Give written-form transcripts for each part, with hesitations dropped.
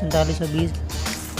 4720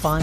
5